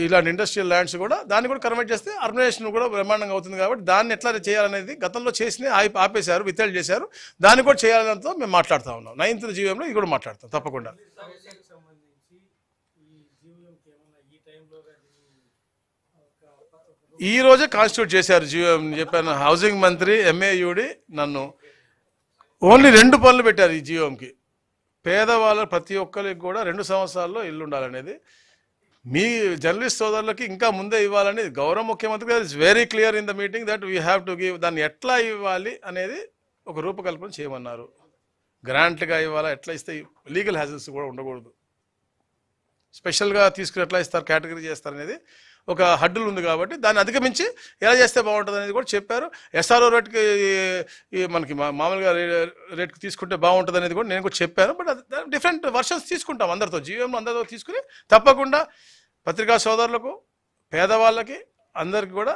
ఇలాంటి ఇండస్ట్రియల్ ల్యాండ్స్ కూడా దాన్ని కూడా కన్వర్ట్ చేస్తే అర్బనైజేషన్ కూడా బ్రహ్మాండంగా అవుతుంది. కాబట్టి దాన్ని ఎట్లా చేయాలనేది గతంలో చేసిన ఆపేశారు, విత్డ్రా చేశారు, దాన్ని కూడా చేయాలనేతో మేము మాట్లాడుతూ ఉన్నాం. 9th జీఎంలో ఇది కూడా మాట్లాడతాం తప్పకుండా. ఈ రోజే కాన్స్టిట్యూట్ చేశారు జీఎం చెప్పాను. హౌసింగ్ మంత్రి MAUD నన్ను ఓన్లీ 2 పనులు పెట్టారు ఈ జీఎంకి. పేదవాళ్ళ ప్రతి ఒక్కరికి కూడా 2 సంవత్సరాల్లో ఇల్లు ఉండాలనేది, మీ జర్నలిస్ట్ సోదరులకి ఇంకా ముందే ఇవ్వాలని గౌరవ ముఖ్యమంత్రి గారు it's very clear in the meeting that we have to give. దాన్ని ఎట్లా ఇవ్వాలి అనేది ఒక రూపకల్పన చేయమన్నారు. గ్రాంట్గా ఇవ్వాలా, ఎట్లా ఇస్తే లీగల్ హ్యాజల్స్ కూడా ఉండకూడదు, స్పెషల్గా తీసుకుని ఎట్లా ఇస్తారు, కేటగిరీ చేస్తారు అనేది ఒక హడ్డులు ఉంది. కాబట్టి దాన్ని అధిగమించి ఎలా చేస్తే బాగుంటుంది అనేది కూడా చెప్పారు. SRO రేట్కి మనకి మామూలుగా రేట్కి తీసుకుంటే బాగుంటుంది అనేది కూడా నేను కూడా చెప్పాను. బట్ డిఫరెంట్ వర్షన్స్ తీసుకుంటాం అందరితో, జీఎంలో అందరితో తీసుకుని తప్పకుండా పత్రికా సోదరులకు, పేదవాళ్ళకి, అందరికి కూడా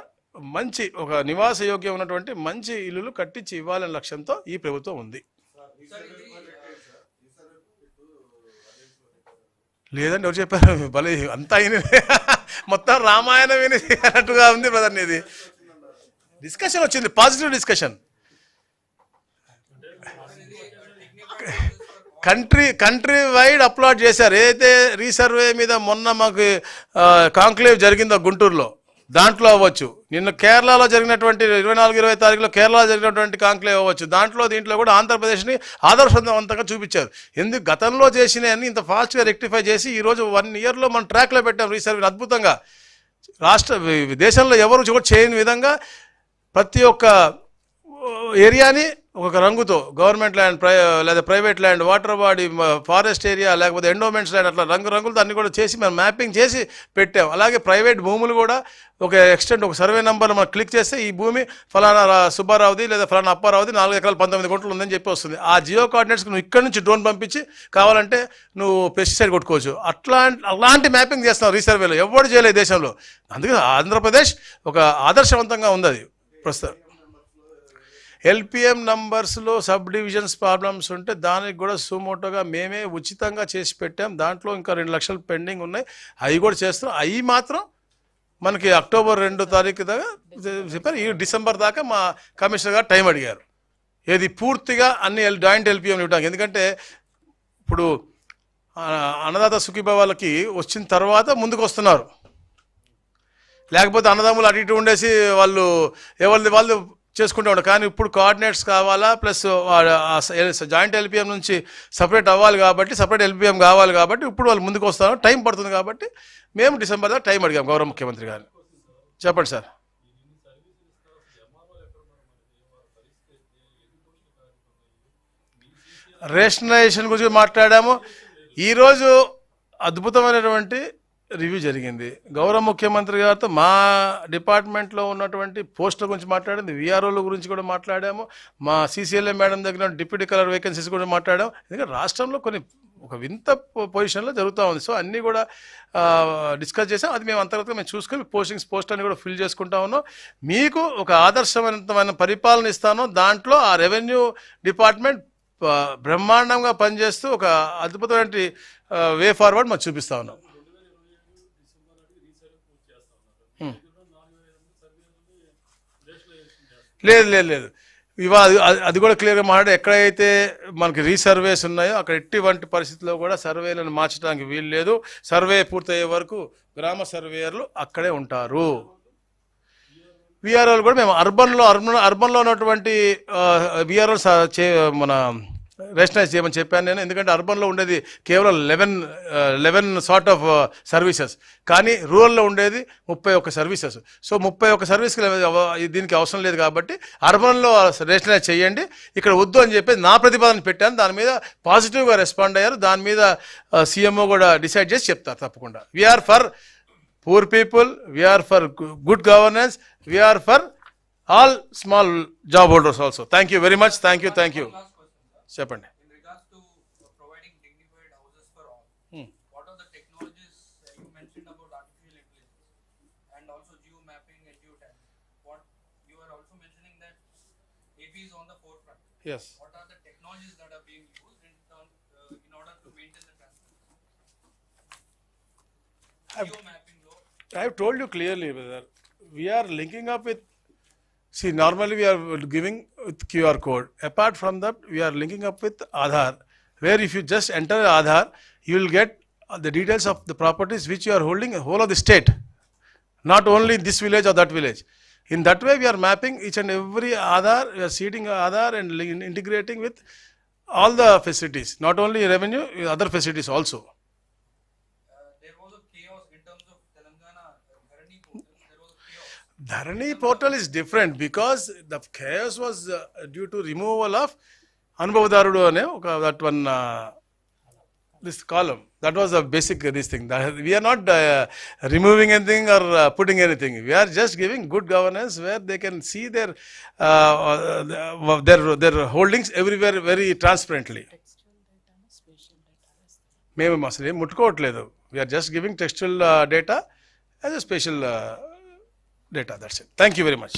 మంచి ఒక నివాస యోగ్యం ఉన్నటువంటి మంచి ఇల్లులు కట్టించి ఇవ్వాలనే లక్ష్యంతో ఈ ప్రభుత్వం ఉంది. లేదండి, ఎవరు చెప్పారు? భలే అంతా అయిన మొత్తం రామాయణం వినట్టుగా ఉంది బ్రదర్. ఇది డిస్కషన్ వచ్చింది, positive discussion. Country wide upload చేశారు. ఏదైతే రీసర్వే మీద మొన్న మాకు కాంక్లేవ్ జరిగిందో గుంటూరులో, దాంట్లో అవ్వచ్చు, నిన్న కేరళలో జరిగినటువంటి 24-20 తారీఖులో కేరళలో జరిగినటువంటి కాంక్లేవ్ అవ్వచ్చు, దీంట్లో కూడా ఆంధ్రప్రదేశ్ని ఆదర్శవంతంగా చూపించారు. ఎందుకు గతంలో చేసినవన్నీ ఇంత ఫాస్ట్గా రెక్టిఫై చేసి ఈరోజు 1 ఇయర్లో మనం ట్రాక్లో పెట్టాం రీసర్వే అద్భుతంగా. దేశంలో ఎవరు కూడా చేయని విధంగా ప్రతి ఒక్క ఏరియాని ఒక రంగుతో గవర్నమెంట్ ల్యాండ్ లేదా private land, water body, forest area, లేకపోతే ఎండోమెంట్స్ ల్యాండ్, అట్లా రంగులతో అన్ని కూడా చేసి మనం మ్యాపింగ్ చేసి పెట్టాం. అలాగే ప్రైవేట్ భూములు కూడా ఒక ఎక్స్టెంట్, ఒక సర్వే నెంబర్ మనం క్లిక్ చేస్తే ఈ భూమి ఫలానా సుబ్బారావుది లేదా ఫలానా అప్పారావుది 4 ఎకరాలు 19 గుంటలు ఉందని చెప్పి వస్తుంది. ఆ జియో కోఆర్డినేట్స్కి నువ్వు ఇక్కడ నుంచి డ్రోన్ పంపించి కావాలంటే నువ్వు పెస్టిసైడ్ కొట్టుకోవచ్చు. అలాంటి మ్యాపింగ్ చేస్తున్నావు రీసర్వేలో, ఎవరు చేయలేదు దేశంలో. అందుకే ఆంధ్రప్రదేశ్ ఒక ఆదర్శవంతంగా ఉంది. అది ప్రస్తుతం ఎల్పిఎం నంబర్స్లో సబ్ డివిజన్స్ ప్రాబ్లమ్స్ ఉంటే దానికి కూడా సుమోటోగా మేమే ఉచితంగా చేసి పెట్టాం. దాంట్లో ఇంకా 2 లక్షలు పెండింగ్ ఉన్నాయి, అవి కూడా చేస్తున్నాం. అవి మాత్రం మనకి అక్టోబర్ 2 తారీఖు దాకా చెప్పారు. ఈ డిసెంబర్ దాకా మా కమిషనర్ గారు టైం అడిగారు, ఏది పూర్తిగా అన్ని జాయింట్ ఎల్పిఎం ఇవ్వడానికి. ఎందుకంటే ఇప్పుడు అన్నదాత సుఖీభావ వాళ్ళకి వచ్చిన తర్వాత ముందుకు వస్తున్నారు, లేకపోతే అన్నదమ్ములు అటు ఇటు ఉండేసి వాళ్ళు ఎవరిది వాళ్ళు చేసుకుంటూ ఉంటారు. కానీ ఇప్పుడు కోఆర్డినేట్స్ కావాలా, ప్లస్ జాయింట్ ఎల్పిఎం నుంచి సపరేట్ అవ్వాలి కాబట్టి, సపరేట్ ఎల్పిఎం కావాలి కాబట్టి ఇప్పుడు వాళ్ళు ముందుకు వస్తారు, టైం పడుతుంది. కాబట్టి మేము డిసెంబర్ దాకా టైం అడిగాం గౌరవ ముఖ్యమంత్రి గారిని. చెప్పండి సార్. రేషనలైజేషన్ గురించి మాట్లాడాము. ఈరోజు అద్భుతమైనటువంటి రివ్యూ జరిగింది. గౌరవ ముఖ్యమంత్రి గారితో మా డిపార్ట్మెంట్లో ఉన్నటువంటి పోస్టుల గురించి మాట్లాడింది, విఆర్ఓల గురించి కూడా మాట్లాడాము, మా సిసిఎల్ఏ మేడం దగ్గర డిప్యూటీ కలర్ వేకెన్సీస్ కూడా మాట్లాడాము. ఎందుకంటే రాష్ట్రంలో కొన్ని ఒక వింత పొజిషన్లో జరుగుతూ ఉంది. సో అన్నీ కూడా డిస్కస్ చేసాం. అది మేము అంతర్గతంగా మేము చూసుకొని పోస్ట్ అన్ని కూడా ఫిల్ చేసుకుంటా ఉన్నాం. మీకు ఒక ఆదర్శవంతమైన పరిపాలన ఇస్తాను. దాంట్లో ఆ రెవెన్యూ డిపార్ట్మెంట్ బ్రహ్మాండంగా పనిచేస్తూ ఒక అద్భుతమైన వే ఫార్వర్డ్ మాకు చూపిస్తా ఉన్నాం. లేదు లేదు లేదు, ఇవాళ అది కూడా క్లియర్గా మాట్లాడి, ఎక్కడైతే మనకి రీసర్వేస్ ఉన్నాయో అక్కడ ఎటువంటి పరిస్థితుల్లో కూడా సర్వేలను మార్చడానికి వీలు లేదు. సర్వే పూర్తయ్యే వరకు గ్రామ సర్వేయర్లు అక్కడే ఉంటారు. విఆర్ఓలు కూడా మేము అర్బన్లో ఉన్నటువంటి విఆర్ఓలు మన రేషనలైజ్ చేయమని చెప్పాను నేను. ఎందుకంటే అర్బన్లో ఉండేది కేవలం 11 సార్ట్ ఆఫ్ సర్వీసెస్, కానీ రూరల్లో ఉండేది 31 సర్వీసెస్. సో 31 సర్వీస్కి దీనికి అవసరం లేదు కాబట్టి అర్బన్లో రేషనలైజ్ చేయండి, ఇక్కడ వద్దు అని చెప్పి నా ప్రతిపాదన పెట్టాను. దాని మీద పాజిటివ్గా రెస్పాండ్ అయ్యారు. దాని మీద సీఎంఓ కూడా డిసైడ్ చేసి చెప్తారు తప్పకుండా. We are for poor people, we are for good governance, we are for all small job holders also. Thank you very much. Thank you. చెప్పండి. In regards to providing dignified houses for all, what are the technologies you mentioned about artificial intelligence and also geo mapping and geotagging? What you are also mentioning that AP is on the forefront. Yes. What are the technologies that are being used in order to maintain the transparency? Geo mapping law. I have told you clearly, brother. We are linking up with. See, normally we are giving with QR code. Apart from that, we are linking up with Aadhaar, where if you just enter Aadhaar, you will get the details of the properties which you are holding in whole of the state, not only this village or that village. In that way, we are mapping each and every Aadhaar, we are seeding Aadhaar and integrating with all the facilities, not only revenue, other facilities also. There was a chaos in terms of Telangana Dharani portal. There was a chaos. Dharani portal is different because the chaos was due to removal of Anubhavadarudu ane that one this column. That was the basic this thing. We are not removing anything or putting anything. We are just giving good governance where they can see their holdings everywhere very transparently. మేము అసలు ఏం ముట్టుకోవట్లేదు. We are just giving textual data as a spatial data. That's it. Thank you very much.